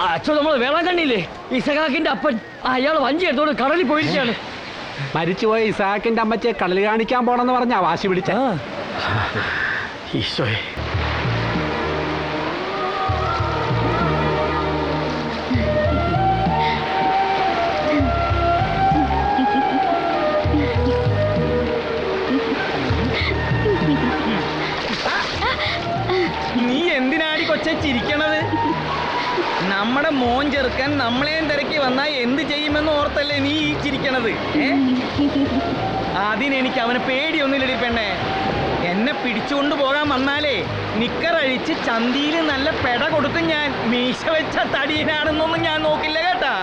അച്ഛൻ നമ്മൾ വേളം കണ്ടില്ലേ? ഇസഹാക്കിന്റെ അപ്പൻ അയാൾ വഞ്ചി എടുത്തോണ്ട് കടലിൽ പോയിരിക്കുകയാണ്. മരിച്ചുപോയ ഇസഹാക്കിന്റെ അമ്മച്ചെ കടൽ കാണിക്കാൻ പോണെന്ന് പറഞ്ഞാ വാശി പിടിച്ച. ഈശോയെ, നീ എന്തിനാടി കൊച്ചെ ചിരിക്കണത്? നമ്മുടെ മോൻ ചെറുക്കൻ നമ്മളെയും തിരക്കി വന്നാ എന്ത് ചെയ്യുമെന്ന് ഓർത്തല്ലേ നീ ഈ ചിരിക്കണത്? അതിനെനിക്ക് അവനെ പേടിയൊന്നുമില്ലടി പെണ്ണെ. എന്നെ പിടിച്ചുകൊണ്ട് പോകാൻ വന്നാലേ നിക്കറഴിച്ച് ചന്തിയിൽ നല്ല പെട കൊടുക്കും ഞാൻ. മീശ വെച്ച തടിയനാണെന്നൊന്നും ഞാൻ നോക്കില്ല കേട്ടാ.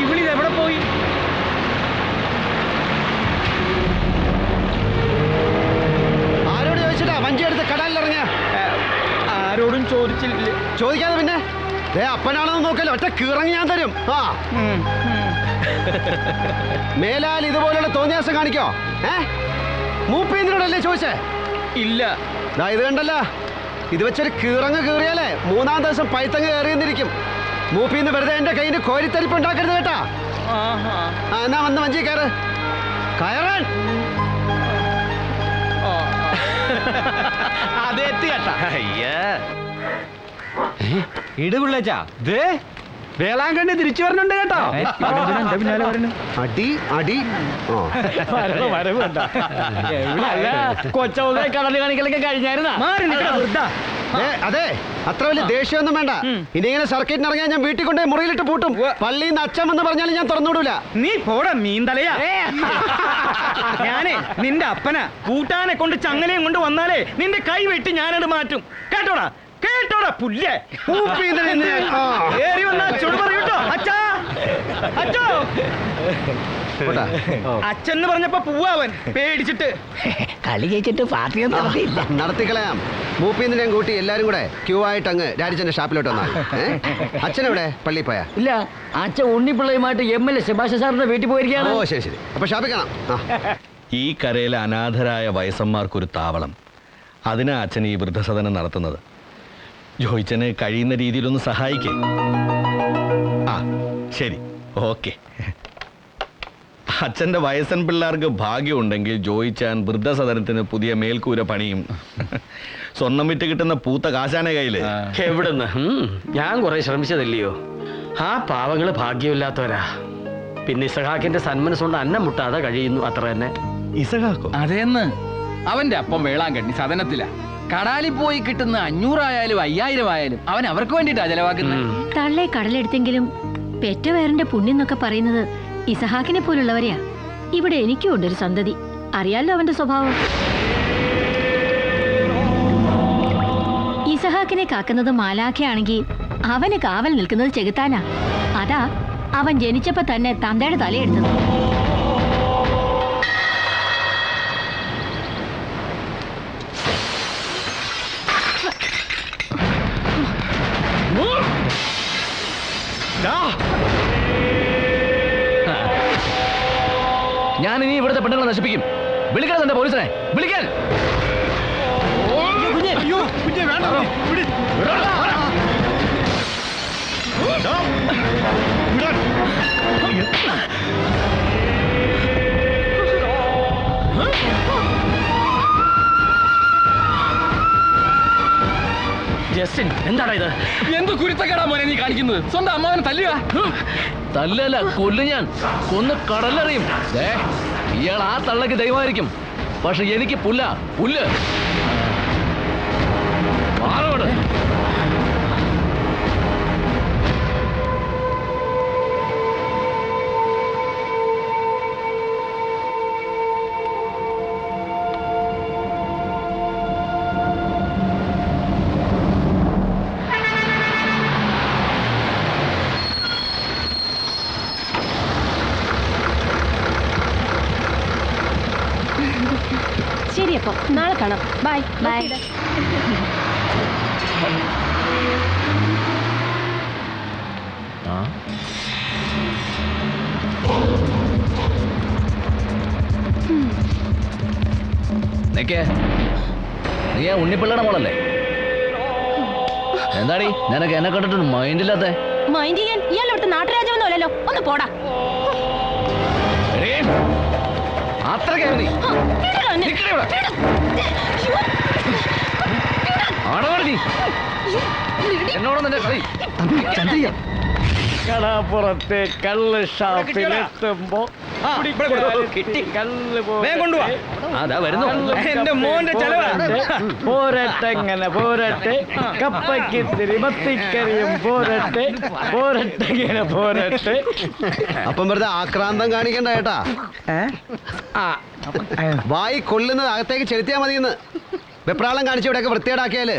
ഇവിളിതെവിടെ പോയി? ആരോട് ചോദിച്ചിട്ടാ വഞ്ചി എടുത്ത് കടലിലിറങ്ങിയ? ആരോടും ചോദിച്ചില്ല. ചോദിക്കാതെ പിന്നെ അപ്പനാണെന്ന് നോക്കല്ലോ, ഒറ്റ കിറങ്ങി ഞാൻ തരും. ആ മേലാൽ ഇതുപോലുള്ള തോന്നിയാസം കാണിക്കോ? മൂപ്പീന്നിനോടല്ലേ ചോദിച്ചേ? ഇല്ല. ഇത് കണ്ടല്ല, ഇത് വെച്ചൊരു കീറങ്ങ് കീറിയാലേ 3-ാം ദിവസം പൈത്തങ്ങ് കയറിയെന്നിരിക്കും. മൂപ്പീന്ന് വെറുതെ എന്റെ കയ്യിൽ കോരിത്തരിപ്പ് ഉണ്ടാക്കരുത് കേട്ടാ. എന്നാ വന്ന് വഞ്ചി കയറ്. കയറാൻ അതെത്തി കേട്ടാ. ഇടുപിള്ളച്ചാ ദേ വേളാങ്കണ്ണി തിരിച്ചു വരണുണ്ട് കേട്ടോ. അടി അടി. കൊച്ചൗസേ കടൽ കാണിക്കലൊക്കെ കഴിഞ്ഞായിരുന്നാ? അതെ, അത്ര വലിയ ദേഷ്യമൊന്നും വേണ്ട. ഇനി ഇങ്ങനെ സർക്കിറ്റിന് ഇറങ്ങിയാൽ ഞാൻ വീട്ടിൽ കൊണ്ടുപോയി മുറിയിലിട്ട് പൂട്ടും. പള്ളിയിൽ നിന്ന് അച്ഛൻ എന്ന് പറഞ്ഞാലും ഞാൻ തുറന്നുവിടൂല. നീ പോടാ മീന്തലയാ. ഞാനേ നിന്റെ അപ്പനാ. കൂട്ടാനെ കൊണ്ട് ചങ്ങലയും കൊണ്ട് വന്നാലേ നിന്റെ കൈ വെട്ടി ഞാനത് മാറ്റും. കേട്ടോടാ കേട്ടോടാ പുല്ലേ. അച്ഛന്ന് പറഞ്ഞപ്പോ പൂവാവൻ പേടിച്ചിട്ട് കളി ജയിച്ചിട്ട് പാർട്ടിയും നടത്തിക്കളയാം. മൂപ്പീന്ന് ഞാൻ കൂട്ടി എല്ലാരും കൂടെ ക്യൂ ആയിട്ട് അങ്ങ് രാജിച്ചന്റെ ഷാപ്പിലോട്ട് വന്നാൽ. അച്ഛനെവിടെ? പള്ളി പോയാ? ഇല്ല, അച്ഛൻ ഉണ്ണിപ്പിള്ളയുമായിട്ട് MLA സെബാസ്റ്റ്യൻ സാറിന്റെ വീട്ടിൽ പോയിരിക്കുകയാണ്. ഓ ശരി ശരി, അപ്പൊ ഷാപ്പിൽ കാണാം. ഈ കരയിലെ അനാഥരായ വയസ്സന്മാർക്കൊരു താവളം, അതിനാ അച്ഛൻ ഈ വൃദ്ധസദനം നടത്തുന്നത്. ജോയിച്ചന് കഴിയുന്ന രീതിയിലൊന്ന് സഹായിക്കേ. ആ ശരി, ഓക്കെ. അച്ഛൻ്റെ വയസ്സൻ പിള്ളേർക്ക് ഭാഗ്യമുണ്ടെങ്കിൽ ജോയിച്ചാൻ വൃദ്ധസദനത്തിന് പുതിയ മേൽക്കൂര പണിയും. സ്വർണം വിറ്റ് കിട്ടുന്ന പൂത്ത കാശാനെ കയ്യില്. എവിടുന്ന്? ഞാൻ കുറെ ശ്രമിച്ചതല്ലയോ. ആ പാവങ്ങള് ഭാഗ്യമില്ലാത്തവരാ. പിന്നെ ഇസഹാക്കിന്റെ സന്മനസ്സുകൊണ്ട് അന്നം മുട്ടാതെ കഴിയുന്നു, അത്ര തന്നെ. ഇസഹാക്കോ? അതേന്ന് അവന്റെ അപ്പം വേളാങ്കണ്ണി സദനത്തിലാ. കടാലിൽ പോയി കിട്ടുന്ന 500 ആയാലും 5000 ആയാലും അവൻ അവർക്ക് വേണ്ടിട്ടാ ചെലവാക്കുന്നത്. തള്ളെ കടലെടുത്തെങ്കിലും പെറ്റവയറിന്റെ പുണ്യം എന്നൊക്കെ പറയുന്നത് ഇസഹാക്കിനെ പോലുള്ളവരെയാ. ഇവിടെ എനിക്കും ഉണ്ടൊരു സന്തതി, അറിയാലോ അവന്റെ സ്വഭാവം. ഇസഹാക്കിനെ കാക്കുന്നത് മാലാഖയാണെങ്കിൽ അവന് കാവൽ നിൽക്കുന്നത് ചെകുത്താനാ. അതാ അവൻ ജനിച്ചപ്പോ തന്നെ തന്തയുടെ തലയെടുത്തത്. ഞാൻ ഇനി ഇവിടുത്തെ പെണ്ണുങ്ങളെ നശിപ്പിക്കും. വിളിക്കണം എന്റെ പോലീസിനെ, വിളിക്കാൻ. ജസ്റ്റിൻ, എന്താടാ ഇത്? എന്ത് കുരുത്തക്കേടാ മോനെ നീ കാണിക്കുന്നത്? സ്വന്തം അമ്മാവനെ തല്ലുക? തല്ലല്ല, കൊല്ലു ഞാൻ. കൊന്ന് കടലറിയും. ഇയാൾ ആ തള്ളക്ക് ദൈവമായിരിക്കും, പക്ഷെ എനിക്ക് പുല്ല പുല്ല്. മാറോട്. ശരി, അപ്പൊ നാളെ കാണാം. Bye bye. നിക്കേ, നീ ആ ഉണ്ണിപ്പിള്ളയുടെ മോളല്ലേ? എന്താടി നിനക്ക് എന്നെ കണ്ടിട്ട് മൈൻഡില്ലാത്ത? മൈൻഡ് ചെയ്യാൻ ഇയാൾ ഇവിടുത്തെ നാട്ടുരാജാവൊന്നും അല്ലല്ലോ, ഒന്ന് പോടാ. അത്ര നീ ആണോ നീ എന്നോട് നിന്റെ കളി? ചന്ദ്രിക കടാപ്പുറത്തെ കള്ള് ഷാപ്പിലെത്തുമ്പോ അതാ വരുന്നു. എന്റെ മോന്റെ ചെലവാ. പോരട്ടെ ഇങ്ങനെ പോരട്ടെ, കപ്പയ്ക്കിത്തിരി മത്തിക്കരിയും പോരട്ടെ, പോരട്ടെ ഇങ്ങനെ പോരട്ടെ. അപ്പം വെറുതെ ആക്രാന്തം കാണിക്കണ്ട ഏട്ടാ. വായി കൊള്ളുന്നത് അകത്തേക്ക് ചെലുത്തിയാ മതിയെന്ന്. വെപ്രാളം കാണിച്ച് ഇവിടെയൊക്കെ വൃത്തിയേടാക്കിയാല്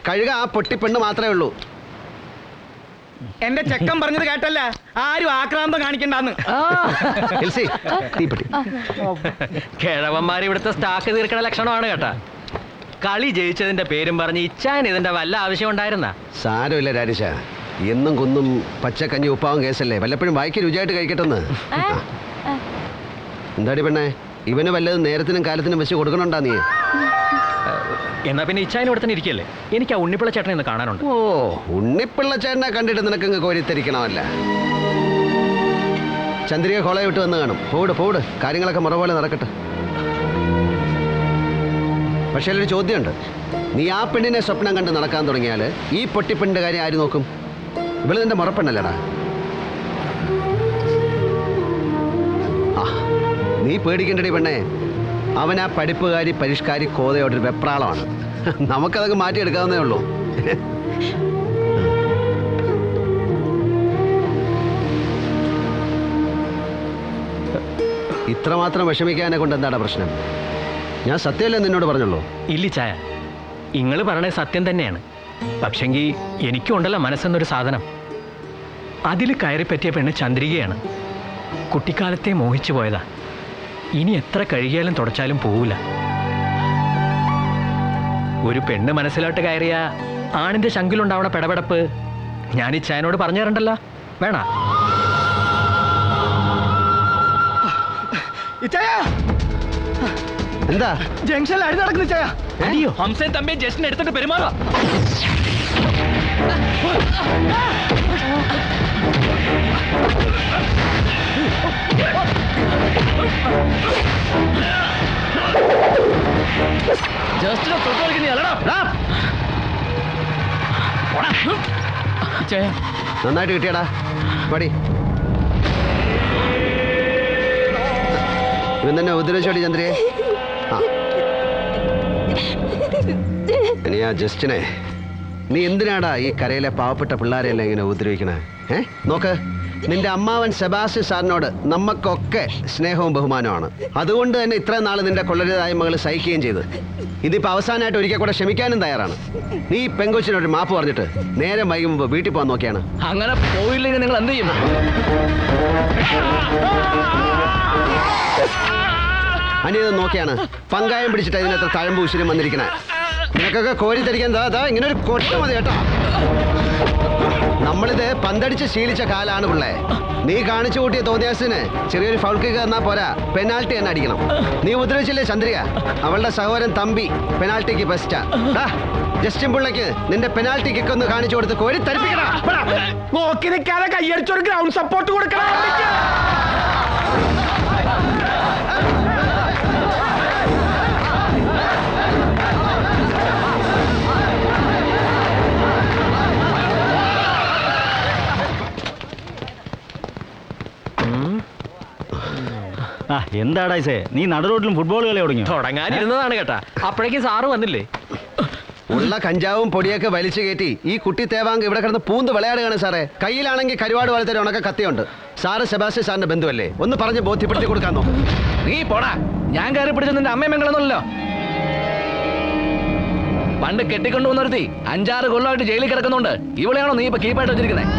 കഴുക ആ പൊട്ടിപ്പെണ്ണ് മാത്രമേ ഉള്ളൂ. എന്റെ ചെക്കൻ പറഞ്ഞത് കേട്ടല്ല, ആരും ആക്രാന്തം കാണിക്കണ്ടെന്ന്. എൽസി, തീപ്പെട്ടി. കിഴവന്മാർ ഇവിടുത്തെ സ്റ്റാക്ക് തീർക്കണ ലക്ഷണമാണ് കേട്ടാ. കളി ജയിച്ചതിന്റെ പേരും പറഞ്ഞ് ഇച്ചാൻ ഇതിന്റെ വല്ല ആവശ്യം ഉണ്ടായിരുന്ന? സാരമില്ല രാജേഷ, എന്നും കുന്നും പച്ചക്കഞ്ഞി ഉപ്പാവും കേസല്ലേ, വല്ലപ്പോഴും വായിക്ക് രുചിയായിട്ട് കഴിക്കട്ടെന്ന്. എന്താടി പെണ്ണേ, ഇവന് വല്ലതും നേരത്തിനും കാലത്തിനും വെച്ച് കൊടുക്കണുണ്ടാ നീ? എന്നാ പിന്നെ ഇച്ചാൻ ഇവിടെ തന്നെ ഇരിക്കല്ലേ, എനിക്ക് ആ ഉണ്ണിപ്പിള്ള ചേട്ടനെ ഒന്ന് കാണാനുണ്ട്. ഓ, ഉണ്ണിപ്പിള്ള ചേട്ടനെ കണ്ടിട്ട് നിനക്കങ്ങ് കോരിത്തരിക്കണമല്ല. ചന്ദ്രിക കോളയെ വിട്ട് വന്ന് കാണും. പോട് കാര്യങ്ങളൊക്കെ മുറ പോലെ നടക്കട്ടെ. പക്ഷേ ഒരു ചോദ്യമുണ്ട്. നീ ആ പെണ്ണിനെ സ്വപ്നം കണ്ട് നടക്കാൻ തുടങ്ങിയാൽ ഈ പൊട്ടിപ്പെണ്ണിന്റെ കാര്യം ആര് നോക്കും? ഇവള് നിന്റെ മുറപ്പെണ്ണല്ലടാ. ആ, നീ പേടിക്കണ്ടടി പെണ്ണേ. അവൻ ആ പഠിപ്പുകാരി പരിഷ്കാരി കോതയോടൊരു വെപ്രാളമാണ്. നമുക്കതൊക്കെ മാറ്റിയെടുക്കാവുന്നേ ഉള്ളൂ. ഇത്രമാത്രം വിഷമിക്കാനെ കൊണ്ട് എന്താണ് പ്രശ്നം? ഞാൻ സത്യമല്ലേ നിന്നോട് പറഞ്ഞുള്ളൂ. ഇല്ല ചായ, ഇങ്ങള് പറയണ സത്യം തന്നെയാണ്. പക്ഷെങ്കിൽ എനിക്കുണ്ടല്ലോ മനസ്സെന്നൊരു സാധനം. അതിൽ കയറി പറ്റിയ പെണ്ണ് ചന്ദ്രികയാണ്. കുട്ടിക്കാലത്തെ മോഹിച്ചു പോയതാ. ഇനി എത്ര കഴുകിയാലും തുടച്ചാലും പോവില്ല. ഒരു പെണ്ണ് മനസ്സിലോട്ട് കയറിയ ആണിന്റെ ശങ്കിലുണ്ടാവണ പെടപെടപ്പ് ഞാൻ ഈ ചായനോട് പറഞ്ഞു തരണ്ടല്ലോ. വേണ എന്താ ജംഗ്ഷനിൽ അടി നടക്കുന്നു ചായ. അയ്യോ, ഹംസൻ തമ്മിയെ ജസ്റ്റിനെ എടുത്തിട്ട് പെരുമാറാ. ജസ്റ്റിനെ തൊട്ടുകളിക്കുന്ന അല്ലടാ. നന്നായിട്ട് കിട്ടിയടാ. പടി ഇവൻ തന്നെ ഉപദ്രവിച്ചോടി ചന്ദ്രയെ. ആ, ഇനി ആ ജസ്റ്റിനെ നീ എന്തിനാടാ ഈ കരയിലെ പാവപ്പെട്ട പിള്ളേരെല്ലാം ഇങ്ങനെ ഉപദ്രവിക്കണേ? നോക്ക്, നിന്റെ അമ്മാവൻ സെബാസ്റ്റ്യൻ സാറിനോട് നമുക്കൊക്കെ സ്നേഹവും ബഹുമാനമാണ്. അതുകൊണ്ട് തന്നെ ഇത്രയും നാൾ നിന്റെ കൊള്ളരുതായ്മകൾ മകൾ സഹിക്കുകയും ചെയ്ത് ഇതിപ്പോൾ അവസാനമായിട്ട് ഒരിക്കൽ കൂടെ ക്ഷമിക്കാനും തയ്യാറാണ്. നീ പെങ്കൊച്ചിനൊരു മാപ്പ് പറഞ്ഞിട്ട് നേരം വൈകുമ്പോൾ വീട്ടിൽ പോകാൻ നോക്കിയാണ്. അങ്ങനെ പോയില്ലെങ്കിൽ നിങ്ങൾ എന്ത് ചെയ്യും? അനിയത് നോക്കിയാണ് പങ്കായം പിടിച്ചിട്ട് ഇതിനകത്ത് തഴമ്പ് ഉശിരും വന്നിരിക്കണേ. നിനക്കൊക്കെ കോരിത്തരിക്കാൻ ഇങ്ങനെ ഒരു കൊട്ട മതി കേട്ടോ. നമ്മളിത് പന്തടിച്ച് ശീലിച്ച കാലാണ് പിള്ളേ. നീ കാണിച്ചു കൂട്ടിയ തോന്നിയാസിന് ചെറിയൊരു ഫൗൾ കിക്ക് തന്നാ പോരാ, പെനാൽറ്റി തന്നെ അടിക്കണം. നീ ഉപദ്രവിച്ചില്ലേ ചന്ദ്രിക? അവളുടെ സഹോദരൻ തമ്പി പെനാൽറ്റിക്ക് ബെസ്റ്റാ. ജസ്റ്റിൻ പിള്ളയ്ക്ക് നിന്റെ പെനാൽറ്റി കിക്ക് ഒന്ന് കാണിച്ചു കൊടുത്ത് കോരി തരിപ്പിക്കണം. നോക്കി നിൽക്കാതെ കൈയടിച്ചൊരു ഗ്രൗണ്ട് സപ്പോർട്ട് കൊടുക്കണം. എന്താടാ നീ നട റോഡിലും ഫുട്ബോൾ കളി തുടങ്ങി? തുടങ്ങാനിരുന്നതാണ് കേട്ടാ, അപ്പോഴേക്കും സാറ് വന്നില്ലേ. ഉള്ള കഞ്ചാവും പൊടിയൊക്കെ വലിച്ചു കയറ്റി ഈ കുട്ടി തേവാങ്ക് ഇവിടെ കിടന്ന് പൂന്ത് വിളയാടുകയാണ് സാറേ. കയ്യിലാണെങ്കിൽ കരുവാട് പോലത്തെ ഉണക്ക കത്തിയുണ്ട്. സാറ് സെബാസ്റ്റ്യൻ സാറിന്റെ ബന്ധുവല്ലേ, ഒന്ന് പറഞ്ഞ് ബോധ്യപ്പെടുത്തി കൊടുക്കാൻ നോക്കും. നീ പോടാ, ഞാൻ കയറി പിടിച്ച നിന്റെ അമ്മയും പെങ്ങളൊന്നുമല്ലോ. പണ്ട് കെട്ടിക്കൊണ്ടുവന്നൊരുത്തി 5-6 കൊല്ലമായിട്ട് ജയിലിൽ കിടക്കുന്നുണ്ട്. ഇവളെയാണോ നീ ഇപ്പൊ കീപ്പായിട്ട് വെച്ചിരിക്കുന്നത്?